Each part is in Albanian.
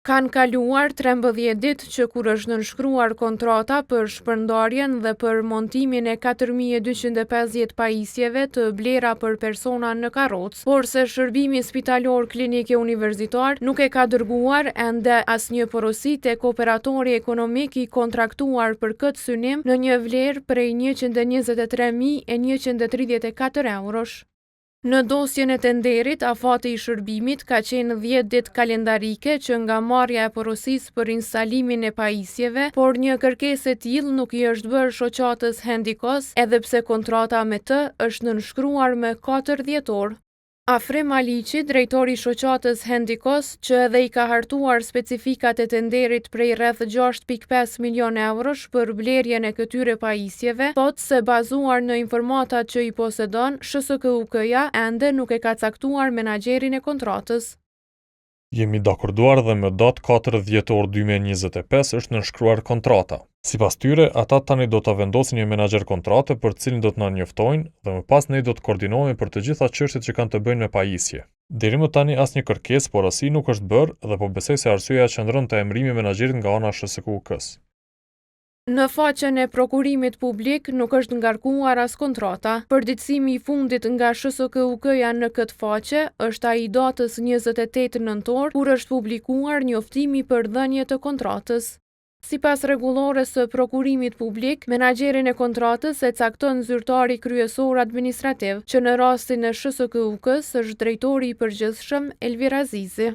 Kanë kaluar 13 ditë që kur është nënshkruar kontrata për shpërndarjen dhe për montimin e 4250 pajisjeve të blera për persona në karrocë, por se shërbimi spitalor klinike universitar nuk e ka dërguar ende asnjë porosi tek operatori ekonomik i kontraktuar për këtë synim në një vlerë prej 123.134 eurosh. Në dosjen e tenderit, afati i shërbimit ka qenë 10 ditë kalendarike që nga marrja e porosisë për instalimin e pajisjeve, por një kërkesë e tillë nuk i është bërë shoqatës Hendikos, edhe pse kontrata me të është nënshkruar me 4 dhjetor. Afrim Aliqi, drejtori i shoqatës Hendikos, që edhe i ka hartuar specifikat e tenderit prej rreth 6.5 milion eurosh për blerjen e këtyre pajisjeve, thotë se bazuar në informatat që i posedon, SHSKUK-ja ende nuk e ka caktuar menaxherin e kontratës. Jemi dakorduar dhe me datë 4 dhjetor 2025 është nënshkruar kontrata. Sipas tyre, ata tani do ta vendosin një menaxher kontrate për cilin do të na njoftojnë dhe më pas ne do të koordinohemi për të gjitha çështjet që kanë të bëjnë me pajisje. Deri më tani asnjë kërkesë porosi nuk është bërë dhe po besoj se arsyeja qëndron te emërimi i menaxherit nga ana e SHSKUK-s. Në faqen e prokurimit publik nuk është ngarkuar as kontrata. Përditësimi i fundit nga SHSKUK-ja në këtë faqe është ai i datës 28 nëntor, kur është publikuar njoftimi për dhënie të kontratës. Sipas rregullores së prokurimit publik, menaxherin e kontratës e cakton zyrtari kryesor administrativ, që në rastin e SHSKUK-s është drejtori i përgjithshëm Elvir Azizi.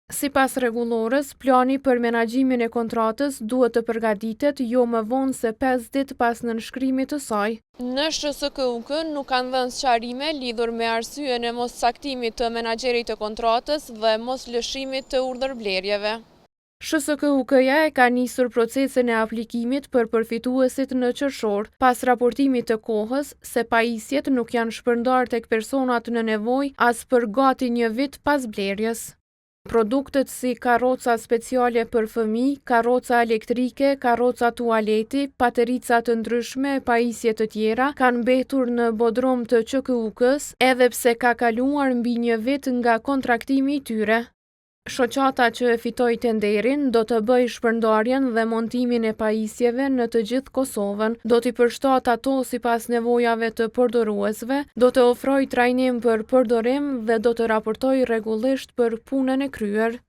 Sipas rregullores, plani për menaxhimin e kontratës duhet të përgatitet jo më vonë se 5 ditë pas nënshkrimit të saj. Në SHSKUK nuk kanë dhënë sqarime lidhur me arsyeën e moscaktimit të menaxherit të kontratës dhe moslëshimit të urdhërblerjeve. SHSKUK-ja e ka nisur procesin e aplikimit për përfituesit në qershor, pas raportimit të kohës se pajisjet nuk janë shpërndar tek personat në nevojë as për gati një vit pas blerjes. Produktet si karroca speciale për fëmijë, karroca elektrike, karroca tualeti, paterica të ndryshme e pajisje të tjera kanë mbetur në bodrum të QKUK-s edhe pse ka kaluar mbi një vit nga kontraktimi i tyre. Shoqata që e fitoi tenderin do të bëjë shpërndarjen dhe montimin e pajisjeve në të gjithë Kosovën, do t'i përshtat ato sipas nevojave të përdoruesve, do të ofrojë trajnim për përdorim dhe do të raportojë rregullisht për punën e kryer.